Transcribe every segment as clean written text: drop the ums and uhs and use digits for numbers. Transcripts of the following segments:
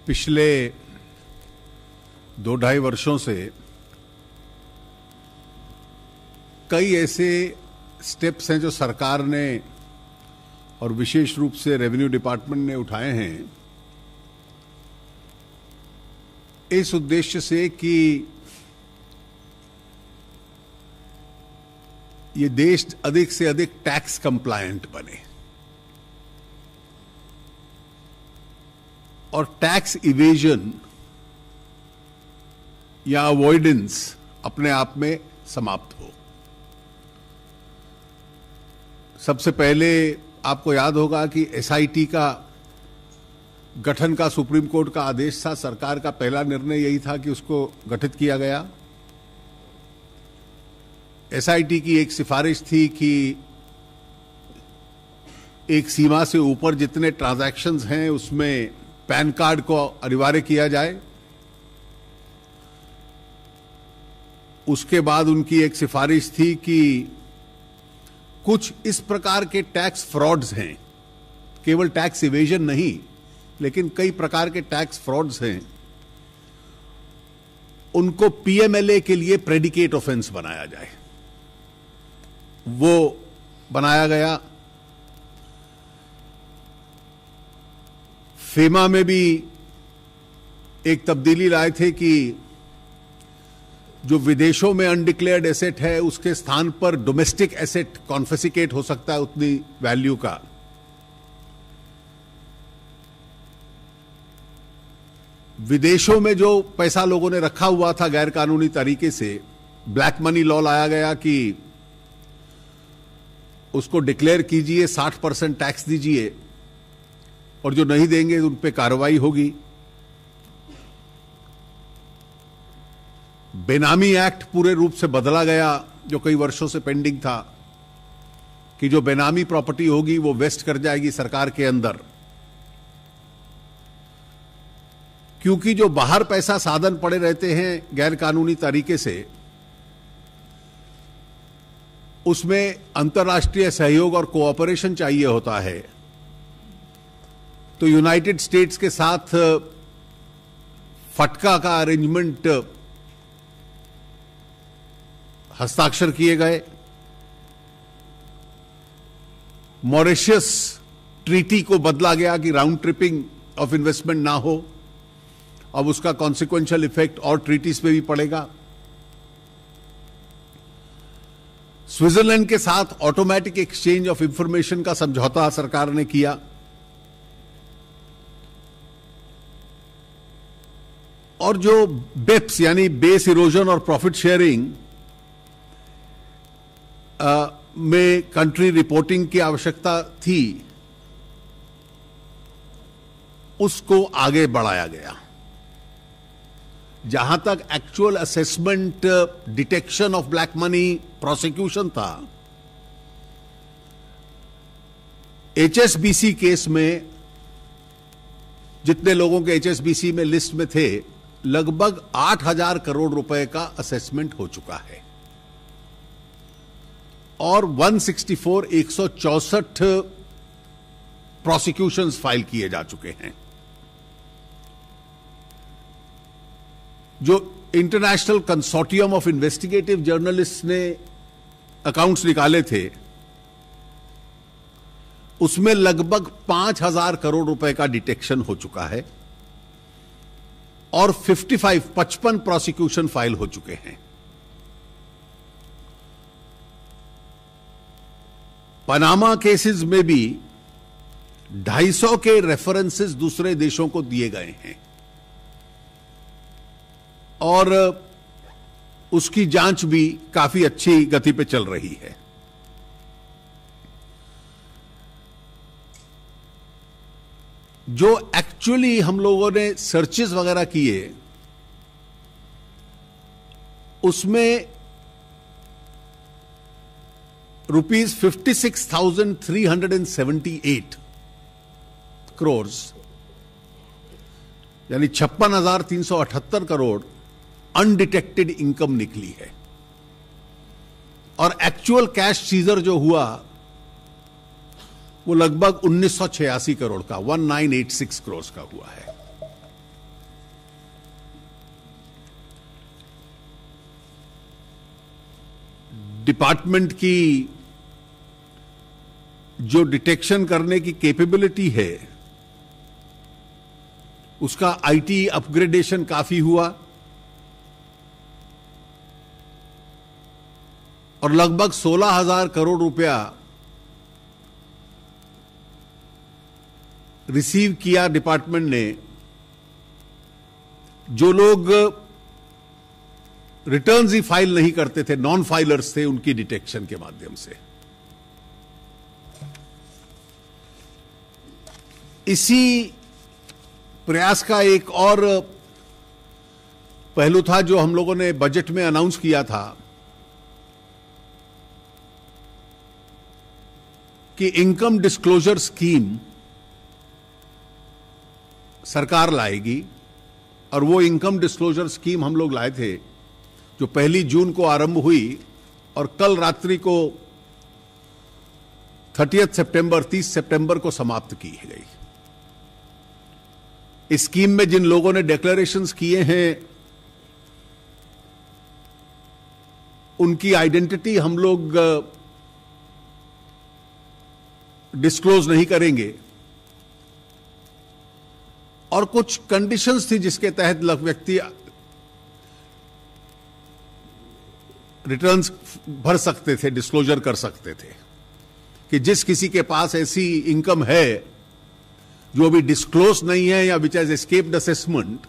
पिछले 2-2.5 वर्षों से कई ऐसे स्टेप्स हैं जो सरकार ने और विशेष रूप से रेवेन्यू डिपार्टमेंट ने उठाए हैं इस उद्देश्य से कि ये देश अधिक से अधिक टैक्स कंप्लायंट बने और टैक्स इवेजन या अवॉइडेंस अपने आप में समाप्त हो। सबसे पहले आपको याद होगा कि एसआईटी का गठन का सुप्रीम कोर्ट का आदेश था। सरकार का पहला निर्णय यही था कि उसको गठित किया गया। एसआईटी की एक सिफारिश थी कि एक सीमा से ऊपर जितने ट्रांजैक्शंस हैं उसमें पैन कार्ड को अनिवार्य किया जाए। उसके बाद उनकी एक सिफारिश थी कि कुछ इस प्रकार के टैक्स फ्रॉड्स हैं, केवल टैक्स इवेजन नहीं लेकिन कई प्रकार के टैक्स फ्रॉड्स हैं, उनको पीएमएलए के लिए प्रेडिकेट ऑफेंस बनाया जाए। वो बनाया गया। फेमा में भी एक तब्दीली लाए थे कि जो विदेशों में अनडिक्लेयर्ड एसेट है उसके स्थान पर डोमेस्टिक एसेट कॉन्फिस्केट हो सकता है उतनी वैल्यू का। विदेशों में जो पैसा लोगों ने रखा हुआ था गैर कानूनी तरीके से, ब्लैक मनी लॉ लाया गया कि उसको डिक्लेयर कीजिए, 60% टैक्स दीजिए और जो नहीं देंगे उन पे कार्रवाई होगी। बेनामी एक्ट पूरे रूप से बदला गया जो कई वर्षों से पेंडिंग था कि जो बेनामी प्रॉपर्टी होगी वो वेस्ट कर जाएगी सरकार के अंदर, क्योंकि जो बाहर पैसा साधन पड़े रहते हैं गैर कानूनी तरीके से उसमें अंतर्राष्ट्रीय सहयोग और कोऑपरेशन चाहिए होता है। तो यूनाइटेड स्टेट्स के साथ फटका का अरेंजमेंट हस्ताक्षर किए गए। मॉरिशस ट्रीटी को बदला गया कि राउंड ट्रिपिंग ऑफ इन्वेस्टमेंट ना हो। अब उसका कॉन्सिक्वेंशियल इफेक्ट और ट्रीटीज पे भी पड़ेगा। स्विट्जरलैंड के साथ ऑटोमेटिक एक्सचेंज ऑफ इंफॉर्मेशन का समझौता सरकार ने किया। और जो बेप्स यानी बेस इरोजन और प्रॉफिट शेयरिंग में कंट्री रिपोर्टिंग की आवश्यकता थी उसको आगे बढ़ाया गया। जहां तक actual assessment, detection of black money, prosecution था, एचएसबीसी केस में जितने लोगों के एचएसबीसी में लिस्ट में थे लगभग 8,000 करोड़ रुपए का असेसमेंट हो चुका है और 164 प्रोसिक्यूशंस फाइल किए जा चुके हैं। जो international consortium of investigative journalist ने अकाउंट्स निकाले थे उसमें लगभग 5,000 करोड़ रुपए का डिटेक्शन हो चुका है और 55 प्रोसिक्यूशन फाइल हो चुके हैं। पनामा केसेस में भी 250 के रेफरेंसेस दूसरे देशों को दिए गए हैं और उसकी जांच भी काफी अच्छी गति पे चल रही है। जो एक्चुअली हम लोगों ने सर्चेस वगैरह किए उसमें ₹56,378 करोड़ यानी 56,378 करोड़ अनडिटेक्टेड इनकम निकली है और एक्चुअल कैश सीजर जो हुआ वो लगभग 1986 करोड़ का 1986 करोड़ का हुआ है। डिपार्टमेंट की जो डिटेक्शन करने की कैपेबिलिटी है उसका आईटी अपग्रेडेशन काफी हुआ और लगभग 16,000 करोड़ रुपया रिसीव किया डिपार्टमेंट ने। जो लोग रिटर्न्स ही फाइल नहीं करते थे, नॉन फाइलर्स थे, उनकी डिटेक्शन के माध्यम से। इसी प्रयास का एक और पहलू था जो हम लोगों ने बजट में अनाउंस किया था कि इनकम डिस्क्लोजर स्कीम सरकार लाएगी। और वो इनकम डिस्क्लोजर स्कीम हम लोग लाए थे जो 1 जून को आरंभ हुई और कल रात्रि को 30 सितंबर को समाप्त की गई। इस स्कीम में जिन लोगों ने डिक्लेरेशंस किए हैं उनकी आइडेंटिटी हम लोग डिस्क्लोज नहीं करेंगे और कुछ कंडीशंस थी जिसके तहत व्यक्ति रिटर्न्स भर सकते थे, डिस्क्लोजर कर सकते थे। कि जिस किसी के पास ऐसी इनकम है जो अभी डिस्क्लोज नहीं है या विच हैज एस्केप्ड असेसमेंट,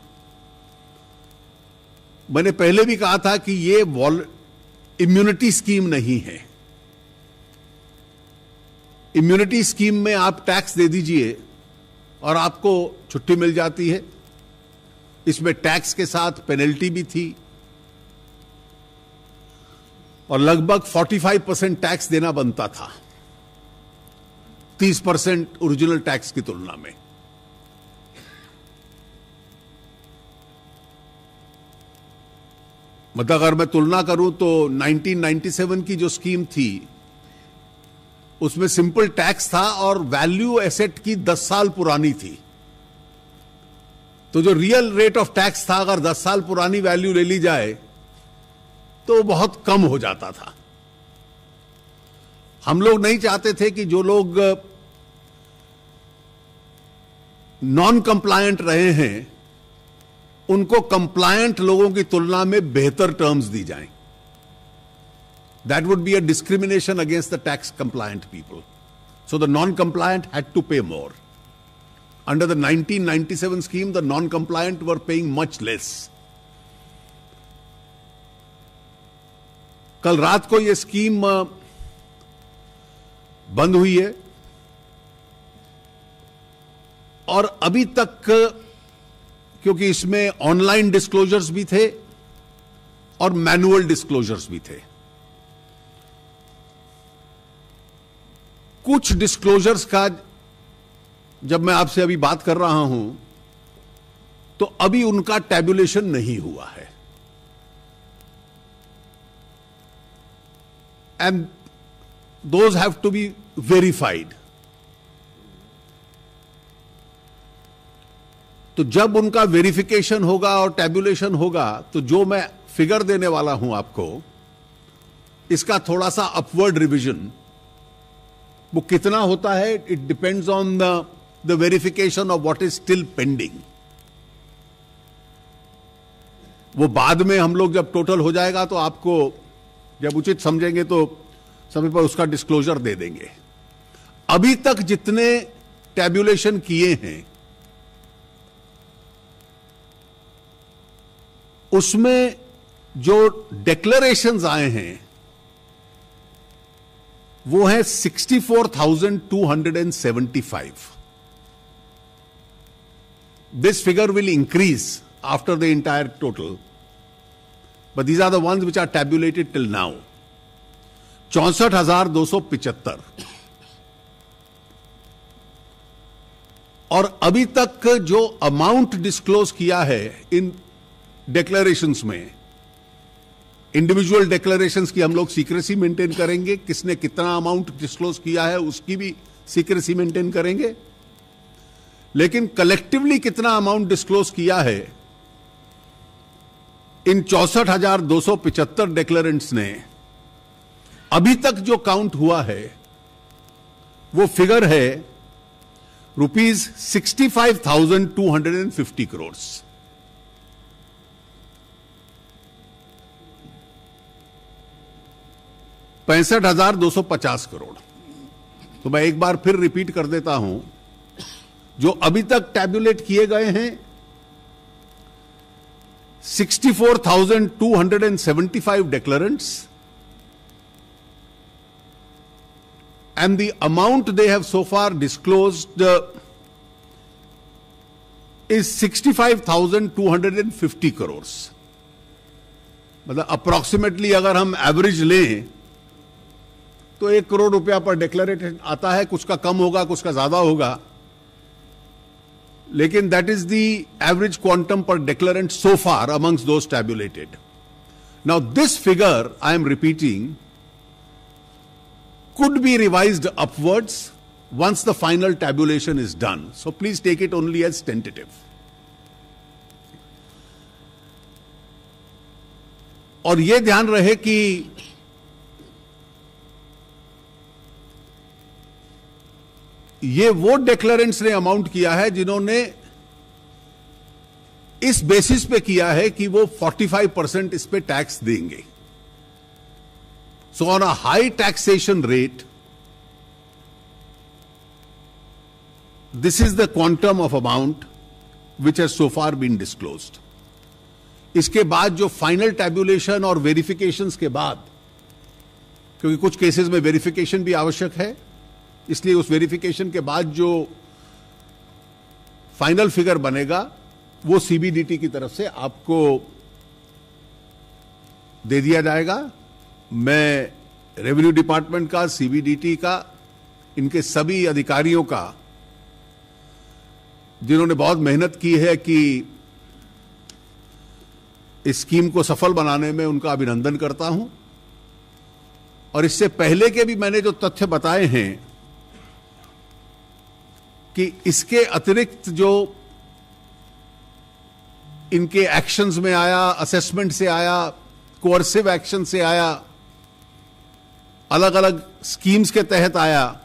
मैंने पहले भी कहा था कि ये इम्यूनिटी स्कीम नहीं है। इम्यूनिटी स्कीम में आप टैक्स दे दीजिए और आपको छुट्टी मिल जाती है। इसमें टैक्स के साथ पेनल्टी भी थी और लगभग 45% टैक्स देना बनता था 30% ओरिजिनल टैक्स की तुलना में। मतलब अगर मैं तुलना करूं तो 1997 की जो स्कीम थी उसमें सिंपल टैक्स था और वैल्यू एसेट की 10 साल पुरानी थी। तो जो रियल रेट ऑफ टैक्स था अगर 10 साल पुरानी वैल्यू ले ली जाए तो बहुत कम हो जाता था। हम लोग नहीं चाहते थे कि जो लोग नॉन कंप्लायंट रहे हैं उनको कंप्लायंट लोगों की तुलना में बेहतर टर्म्स दी जाएं। That would be a discrimination against the tax compliant people. So the non-compliant had to pay more. Under the 1997 scheme, the non-compliant were paying much less. कल रात को यह स्कीम बंद हुई है और अभी तक क्योंकि इसमें ऑनलाइन डिस्क्लोजर्स भी थे और मैनुअल डिस्क्लोजर्स भी थे। कुछ डिस्क्लोजर्स का जब मैं आपसे अभी बात कर रहा हूं तो अभी उनका टैबुलेशन नहीं हुआ है and those have to be verified. तो जब उनका वेरिफिकेशन होगा और टैबुलेशन होगा तो जो मैं फिगर देने वाला हूं आपको, इसका थोड़ा सा अपवर्ड रिवीजन वो कितना होता है, it depends on the verification of what is still pending. वो बाद में हम लोग जब टोटल हो जाएगा तो आपको जब उचित समझेंगे तो समय पर उसका डिस्क्लोजर दे देंगे। अभी तक जितने टैब्यूलेशन किए हैं उसमें जो डिक्लेरेशंस आए हैं वो है 64,275। This figure will increase after the entire total, but these are the ones which are tabulated till now. 64,275 और अभी तक जो अमाउंट डिस्क्लोज किया है इन डिक्लेरेशंस में, इंडिविजुअल डिक्लेरेशंस की हम लोग सीक्रेसी मेंटेन करेंगे, किसने कितना अमाउंट डिस्क्लोज किया है उसकी भी सीक्रेसी मेंटेन करेंगे, लेकिन कलेक्टिवली कितना अमाउंट डिस्क्लोज किया है इन 64,275 डिक्लेरेंट्स ने, अभी तक जो काउंट हुआ है वो फिगर है ₹65,250 करोड़। ₹65,250 करोड़। तो मैं एक बार फिर रिपीट कर देता हूं, जो अभी तक टैब्यूलेट किए गए हैं 64,275 declarants, and the amount they have so far disclosed is 65,250 crores। मतलब अप्रोक्सीमेटली अगर हम एवरेज लें तो 1 करोड़ रुपया पर डिक्लेरेशन आता है। कुछ का कम होगा, कुछ का ज्यादा होगा, लेकिन that is the average quantum per declarant so far amongst those tabulated. Now this figure I am repeating could be revised upwards once the final tabulation is done. So please take it only as tentative. और यह ध्यान रहे कि ये वो डिक्लेरेंट्स ने amount किया है जिन्होंने इस बेसिस पे किया है कि वो 45% इस पे टैक्स देंगे। So on a high taxation rate, this is the quantum of amount which has so far been disclosed. इसके बाद जो फाइनल टैब्यूलेशन और वेरिफिकेशंस के बाद, क्योंकि कुछ केसेस में वेरिफिकेशन भी आवश्यक है, इसलिए उस वेरिफिकेशन के बाद जो फाइनल फिगर बनेगा वो सीबीडीटी की तरफ से आपको दे दिया जाएगा। मैं रेवेन्यू डिपार्टमेंट का, सीबीडीटी का, इनके सभी अधिकारियों का जिन्होंने बहुत मेहनत की है कि इस स्कीम को सफल बनाने में, उनका अभिनंदन करता हूं। और इससे पहले के भी मैंने जो तथ्य बताए हैं कि इसके अतिरिक्त जो इनके एक्शंस में आया, असेसमेंट से आया, कोअर्सिव एक्शन से आया, अलग अलग स्कीम्स के तहत आया,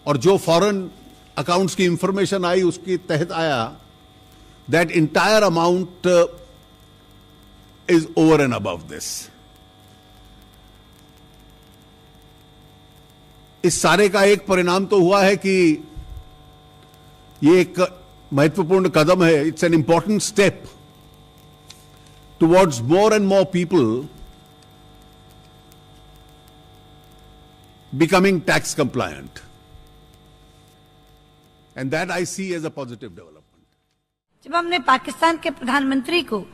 और जो फॉरेन अकाउंट्स की इंफॉर्मेशन आई उसके तहत आया, that entire amount is over and above this. इस सारे का एक परिणाम तो हुआ है कि ये एक महत्वपूर्ण कदम है। It's an important step towards more and more people becoming tax compliant, and that I see as a positive development. जब हमने पाकिस्तान के प्रधानमंत्री को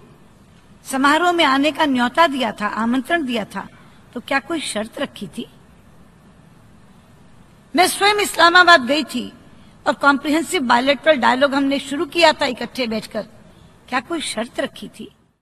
समारोह में आने का न्योता दिया था, आमंत्रण दिया था, तो क्या कोई शर्त रखी थी? मैं स्वयं इस्लामाबाद गई थी और कॉम्प्रिहेंसिव बायलैटरल डायलॉग हमने शुरू किया था इकट्ठे बैठकर। क्या कोई शर्त रखी थी?